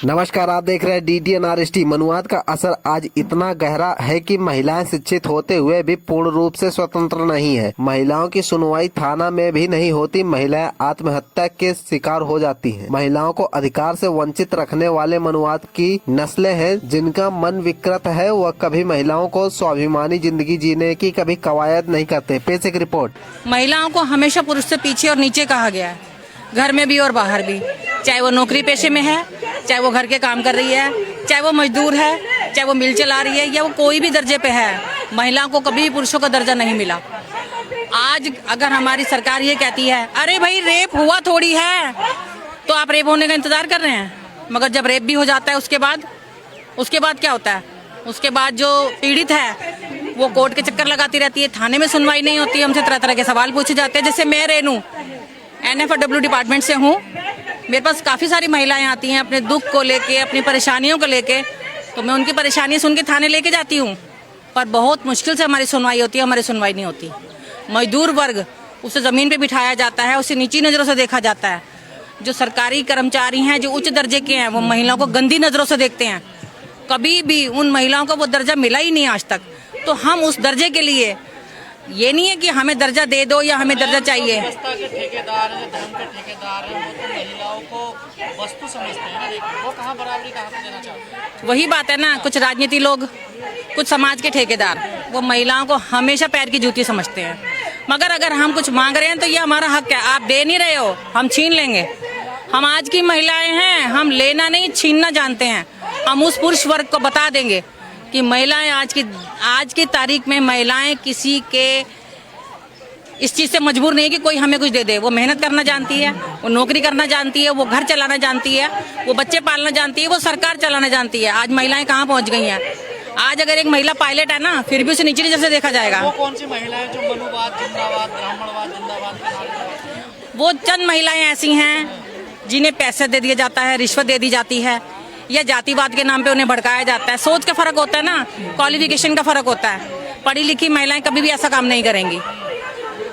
नमस्कार, आप देख रहे हैं DTNRST। मनुवाद का असर आज इतना गहरा है कि महिलाएं शिक्षित होते हुए भी पूर्ण रूप से स्वतंत्र नहीं है। महिलाओं की सुनवाई थाना में भी नहीं होती। महिलाएं आत्महत्या के शिकार हो जाती हैं। महिलाओं को अधिकार से वंचित रखने वाले मनुवाद की नस्लें हैं जिनका मन विकृत है। वह कभी महिलाओं को स्वाभिमानी जिंदगी जीने की कभी कवायद नहीं करते। पेश एक रिपोर्ट। महिलाओं को हमेशा पुरुष से पीछे और नीचे कहा गया है, घर में भी और बाहर भी। चाहे वो नौकरी पेशे में है, चाहे वो घर के काम कर रही है, चाहे वो मजदूर है, चाहे वो मिल चला रही है, या वो कोई भी दर्जे पे है, महिलाओं को कभी भी पुरुषों का दर्जा नहीं मिला। आज अगर हमारी सरकार ये कहती है अरे भाई रेप हुआ थोड़ी है, तो आप रेप होने का इंतजार कर रहे हैं। मगर जब रेप भी हो जाता है उसके बाद क्या होता है? उसके बाद जो पीड़ित है वो कोर्ट के चक्कर लगाती रहती है, थाने में सुनवाई नहीं होती, हमसे तरह तरह के सवाल पूछे जाते हैं। जैसे मैं रेनू NFW डिपार्टमेंट से हूँ, मेरे पास काफ़ी सारी महिलाएं आती हैं अपने दुख को लेके, अपनी परेशानियों को लेके, तो मैं उनकी परेशानी सुन के थाने लेके जाती हूँ। पर बहुत मुश्किल से हमारी सुनवाई होती है, हमारी सुनवाई नहीं होती। मजदूर वर्ग, उसे ज़मीन पे बिठाया जाता है, उसे नीची नज़रों से देखा जाता है। जो सरकारी कर्मचारी हैं, जो उच्च दर्जे के हैं, वो महिलाओं को गंदी नज़रों से देखते हैं। कभी भी उन महिलाओं को वो दर्जा मिला ही नहीं आज तक। तो हम उस दर्जे के लिए, ये नहीं है कि हमें दर्जा दे दो या हमें दर्जा चाहिए। के ठेकेदार हैं, धर्म के ठेकेदार हैं, वो तो महिलाओं को वस्तु समझते हैं ना, वो कहाँ बराबरी का हक देना चाहते हैं। वही बात है ना, कुछ राजनीति लोग, कुछ समाज के ठेकेदार, वो महिलाओं को हमेशा पैर की जूती समझते हैं। मगर अगर हम कुछ मांग रहे हैं तो ये हमारा हक है। आप दे नहीं रहे हो, हम छीन लेंगे। हम आज की महिलाएं हैं, हम लेना नहीं छीनना जानते हैं। हम उस पुरुष वर्ग को बता देंगे कि महिलाएं आज की तारीख में महिलाएं किसी के इस चीज़ से मजबूर नहीं कि कोई हमें कुछ दे दे। वो मेहनत करना जानती है, वो नौकरी करना जानती है, वो घर चलाना जानती है, वो बच्चे पालना जानती है, वो सरकार चलाना जानती है। आज महिलाएं कहाँ पहुँच गई हैं? आज अगर एक महिला पायलट है ना, फिर भी उसे नीचे नजर से देखा जाएगा। वो कौन सी महिलाएं जो मनुवाद जिंदाबाद, ब्राह्मणवाद जिंदाबाद? वो चंद महिलाएं ऐसी हैं जिन्हें पैसे दे दिया जाता है, रिश्वत दे दी जाती है, या जातिवाद के नाम पे उन्हें भड़काया जाता है। सोच का फर्क होता है ना, क्वालिफिकेशन का फर्क होता है। पढ़ी लिखी महिलाएं कभी भी ऐसा काम नहीं करेंगी।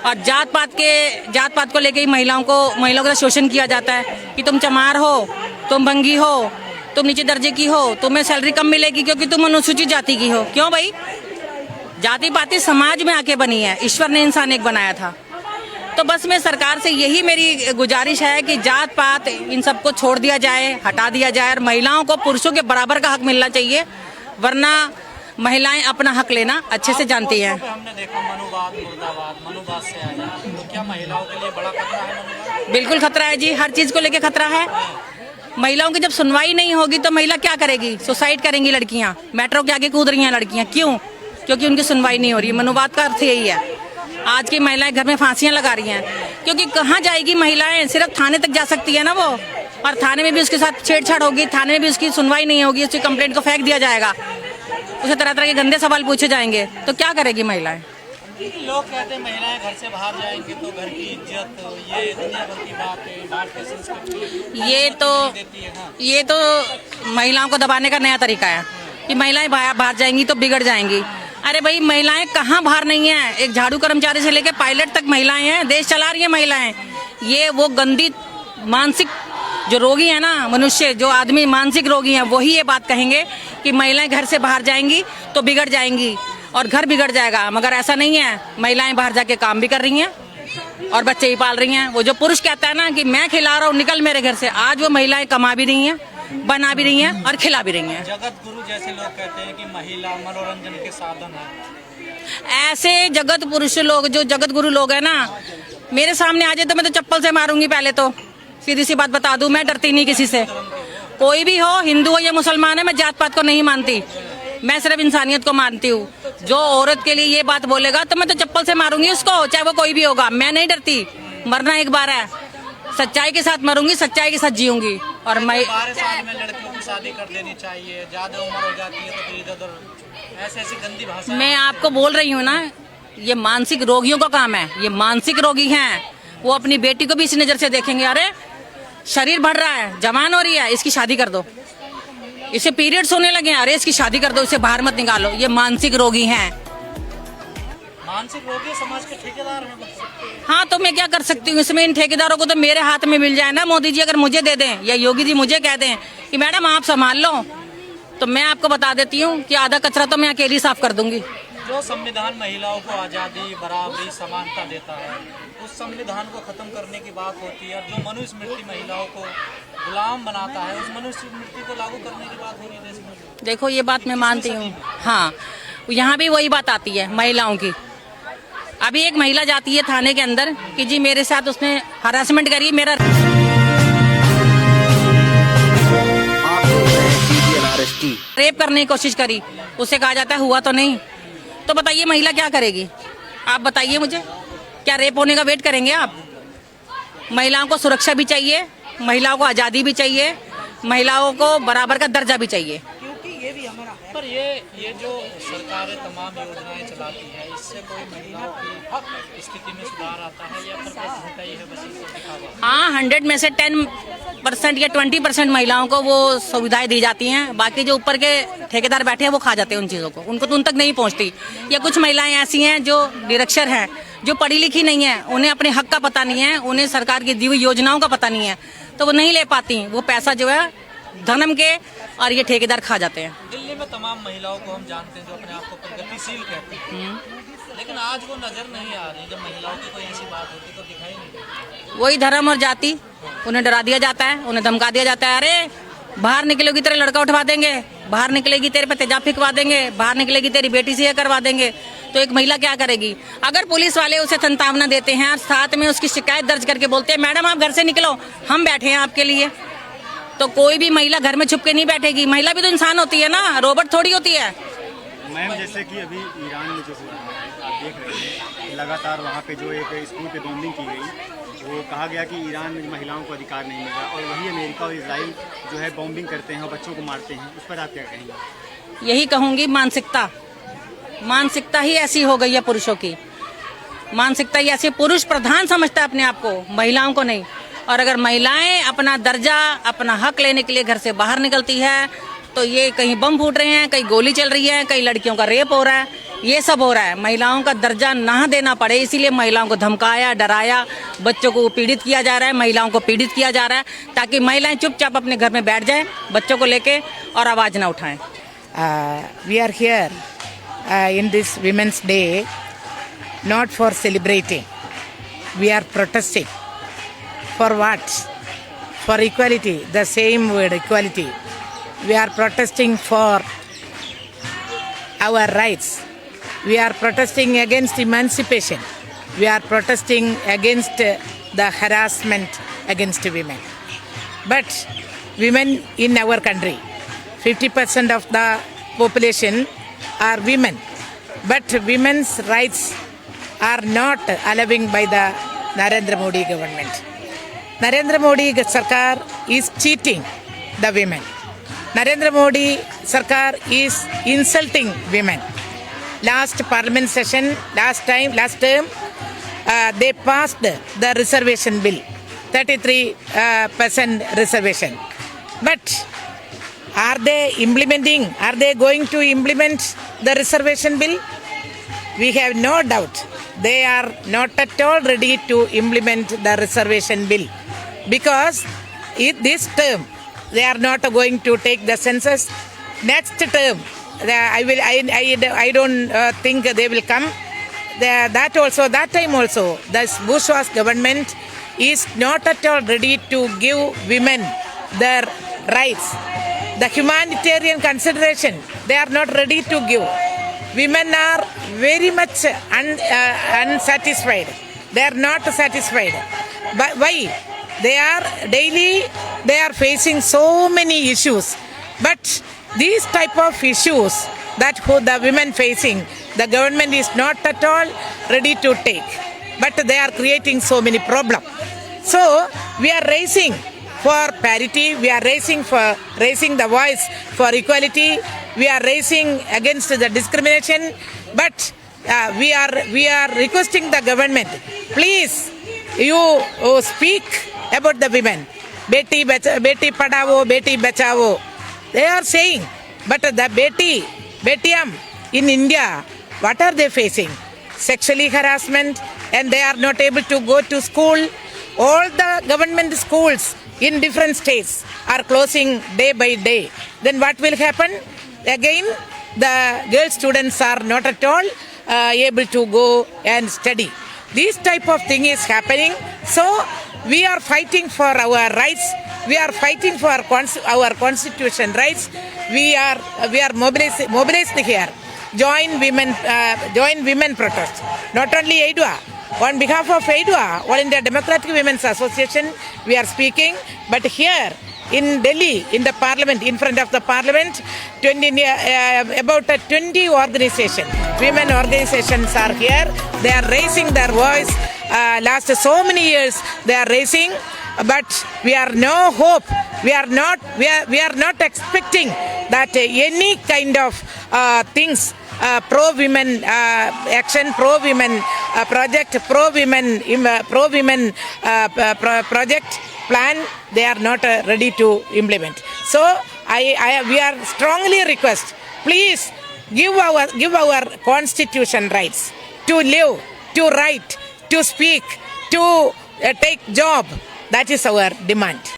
और जात पात को लेके ही महिलाओं का शोषण किया जाता है कि तुम चमार हो, तुम भंगी हो, तुम नीचे दर्जे की हो, तुम्हें सैलरी कम मिलेगी क्योंकि तुम अनुसूचित जाति की हो। क्यों भाई? जाति पाति समाज में आके बनी है, ईश्वर ने इंसान एक बनाया था। तो बस मैं सरकार से यही मेरी गुजारिश है कि जात पात इन सबको छोड़ दिया जाए, हटा दिया जाए, और महिलाओं को पुरुषों के बराबर का हक मिलना चाहिए। वरना महिलाएं अपना हक लेना अच्छे से जानती हैं। हमने देखा मनुवाद मुर्दाबाद, मनुवाद से आया, तो क्या महिलाओं के लिए बड़ा खतरा है मनुवाद? बिल्कुल खतरा है जी, हर चीज को लेके खतरा है। महिलाओं की जब सुनवाई नहीं होगी तो महिला क्या करेगी? सुसाइड करेंगी लड़कियां, मेट्रो के आगे कूद रही हैं लड़कियां। क्यों? क्योंकि उनकी सुनवाई नहीं हो रही। मनुवाद का अर्थ यही है। आज की महिलाएं घर में फांसियां लगा रही हैं, क्योंकि कहाँ जाएगी महिलाएं? सिर्फ थाने तक जा सकती है ना वो, और थाने में भी उसके साथ छेड़छाड़ होगी, थाने में भी उसकी सुनवाई नहीं होगी, उसकी कंप्लेंट को फेंक दिया जाएगा, उसे तरह तरह के गंदे सवाल पूछे जाएंगे। तो क्या करेगी महिलाएं? लोग कहते हैं महिलाएं घर से बाहर जाएंगी तो घर की इज्जत, ये दुनिया भर की बात है, भारतीय संस्कृति ये तो महिलाओं को दबाने का नया तरीका है कि महिलाएं बाहर जाएंगी तो बिगड़ जाएंगी। अरे भाई, महिलाएं कहाँ बाहर नहीं है? एक झाड़ू कर्मचारी से लेकर पायलट तक महिलाएं हैं, देश चला रही है महिलाएं। ये वो गंदी मानसिक जो रोगी है ना, मनुष्य जो आदमी मानसिक रोगी हैं, वही ये बात कहेंगे कि महिलाएं घर से बाहर जाएंगी तो बिगड़ जाएंगी और घर बिगड़ जाएगा। मगर ऐसा नहीं है। महिलाएं बाहर जाके काम भी कर रही हैं और बच्चे ही पाल रही हैं। वो जो पुरुष कहता है ना कि मैं खिला रहा हूँ, निकल मेरे घर से, आज वो महिलाएं कमा भी रही हैं, बना भी रही हैं और खिला भी रही हैं। जगत गुरु जैसे लोग कहते हैं कि महिला मनोरंजन के साधन है। ऐसे जगत पुरुष लोग, जो जगत गुरु लोग हैं ना, मेरे सामने आ जाए तो मैं तो चप्पल से मारूंगी। पहले तो सीधी सी बात बता दूं, मैं डरती नहीं किसी से। कोई भी हो, हिंदू हो या मुसलमान है, मैं जात पात को नहीं मानती, मैं सिर्फ इंसानियत को मानती हूँ। जो औरत के लिए ये बात बोलेगा तो मैं तो चप्पल से मारूंगी उसको, चाहे वो कोई भी होगा। मैं नहीं डरती, मरना एक बार है, सच्चाई के साथ मरूंगी, सच्चाई के साथ जीऊंगी। और मैं 12 साल में लड़कियों की शादी कर देनी चाहिए, ज्यादा उम्र हो जाती है तो फिर इधर उधर ऐसी गंदी भाषा। मैं आपको बोल रही हूँ ना, ये मानसिक रोगियों का काम है। ये मानसिक रोगी हैं, वो अपनी बेटी को भी इस नजर से देखेंगे, अरे शरीर बढ़ रहा है, जवान हो रही है, इसकी शादी कर दो। इसे पीरियड्स होने लगे हैं, अरे इसकी शादी कर दो, इसे बाहर मत निकालो। ये मानसिक रोगी हैं। मानसिक रोगी समाज के ठेकेदार हैं बस। हाँ, तो मैं क्या कर सकती हूँ इसमें? इन ठेकेदारों को तो मेरे हाथ में मिल जाए ना। मोदी जी अगर मुझे दे दें या योगी जी मुझे कह दें कि मैडम आप संभाल लो, तो मैं आपको बता देती हूँ कि आधा कचरा तो मैं अकेली साफ कर दूंगी। जो संविधान महिलाओं को आज़ादी, बराबरी, समानता देता है, उस संविधान को खत्म करने की बात होती है। और जो मनुस्मृति महिलाओं को गुलाम बनाता है, उस मनुस्मृति को लागू करने की बात हो रही है देश में। देखो ये बात मैं मानती हूँ, हाँ, यहाँ भी वही बात आती है महिलाओं की। अभी एक महिला जाती है थाने के अंदर कि जी मेरे साथ उसने हरासमेंट करी, मेरा रेप करने की कोशिश करी, उसे कहा जाता है हुआ तो नहीं। तो बताइए महिला क्या करेगी? आप बताइए मुझे, क्या रेप होने का वेट करेंगे आप? महिलाओं को सुरक्षा भी चाहिए, महिलाओं को आज़ादी भी चाहिए, महिलाओं को बराबर का दर्जा भी चाहिए। पर ये जो सरकारें तमाम योजनाएं चलाती है, इससे कोई महिलाओं की स्थिति में सुधार आता है या फिर बस झूठा ही है, बस इसको दिखावा? हाँ, 100 में से 10% या 20% महिलाओं को वो सुविधाएं दी जाती हैं। बाकी जो ऊपर के ठेकेदार बैठे हैं वो खा जाते हैं उन चीज़ों को, उनको तो उन तक नहीं पहुँचती। या कुछ महिलाएं ऐसी हैं जो निरक्षर हैं, जो पढ़ी लिखी नहीं है, उन्हें अपने हक का पता नहीं है, उन्हें सरकार की दी हुई योजनाओं का पता नहीं है, तो वो नहीं ले पाती। वो पैसा जो है धर्म के और ये ठेकेदार खा जाते हैं। दिल्ली में तमाम महिलाओं को हम जानते हैं जो अपने आप को प्रगतिशील कहती हैं, लेकिन आज वो नजर नहीं आ रही। जब महिलाओं की कोई ऐसी बात होती तो दिखाई नहीं देती। वही धर्म और जाति, उन्हें डरा दिया जाता है, उन्हें धमका दिया जाता है, अरे बाहर निकलेगी तेरे लड़का उठवा देंगे, बाहर निकलेगी तेरे पे तेजाब फिकवा देंगे, बाहर निकलेगी तेरी बेटी से ये करवा देंगे। तो एक महिला क्या करेगी? अगर पुलिस वाले उसे संतावना देते हैं और साथ में उसकी शिकायत दर्ज करके बोलते हैं मैडम आप घर से निकलो, हम बैठे हैं आपके लिए, तो कोई भी महिला घर में छुप के नहीं बैठेगी। महिला भी तो इंसान होती है ना, रोबोट थोड़ी होती है। मैम जैसे कि अभी ईरान में जो आप देख रहे हैं, लगातार वहाँ पे जो एक स्कूल पे बॉम्बिंग की गई, वो कहा गया कि ईरान में महिलाओं को अधिकार नहीं मिला, और वही अमेरिका और इजराइल जो है बॉम्बिंग करते हैं और बच्चों को मारते हैं। उस पर आप क्या कहेंगे? यही कहूंगी, मानसिकता ही ऐसी हो गई है पुरुषों की। मानसिकता ही ऐसी, पुरुष प्रधान समझता है अपने आप को, महिलाओं को नहीं। और अगर महिलाएं अपना दर्जा, अपना हक लेने के लिए घर से बाहर निकलती है तो ये कहीं बम फूट रहे हैं, कहीं गोली चल रही है, कहीं लड़कियों का रेप हो रहा है, ये सब हो रहा है। महिलाओं का दर्जा ना देना पड़े इसीलिए महिलाओं को धमकाया, डराया, बच्चों को पीड़ित किया जा रहा है, महिलाओं को पीड़ित किया जा रहा है, ताकि महिलाएं चुपचाप अपने घर में बैठ जाएं बच्चों को लेके और आवाज ना उठाएं। We are here in this Women's Day not for celebrating. We are protesting. For what? For equality, the same word, equality. We are protesting for our rights. We are protesting against emancipation. We are protesting against the harassment against women. But women in our country, 50% of the population are women. But women's rights are not allowing by the Narendra Modi government. Narendra Modi Sarkar is cheating the women. Narendra Modi Sarkar is insulting women. Last parliament session, last term, they passed the reservation bill, 33% reservation. But are they implementing? Are they going to implement the reservation bill? We have no doubt they are not at all ready to implement the reservation bill, because this term they are not going to take the census. Next term, I don't think they will come. That time also, the bourgeois government is not at all ready to give women their rights. The humanitarian consideration they are not ready to give. Women are very much unsatisfied. They are not satisfied. But why? They are facing so many issues. But these type of issues that the women facing, the government is not at all ready to take. But they are creating so many problems. So we are raising for parity. We are raising the voice for equality. We are raising against the discrimination. But we are requesting the government, please, you speak about the women. Beti padhao, beti bachao. They are saying, but the Betiyam in India, what are they facing? sexually harassment, and they are not able to go to school. All the government schools in different states are closing day by day. Then what will happen? Again, the girl students are not at all able to go and study. This type of thing is happening. So we are fighting for our rights. We are fighting for our constitution rights. We are mobilized here. Join women protest. Not only AIDWA. On behalf of AIDWA, All India Democratic Women's Association, we are speaking. But here in Delhi, in the parliament, in front of the parliament, about 20 organizations, women organizations are here. They are raising their voice. Last so many years, they are raising. But we are no hope. We are not expecting that any kind of things, pro-women action, pro-women project, pro-women project plan, they are not ready to implement. So we are strongly request, please give our constitution rights to live, to write, to speak, to take job. That is our demand.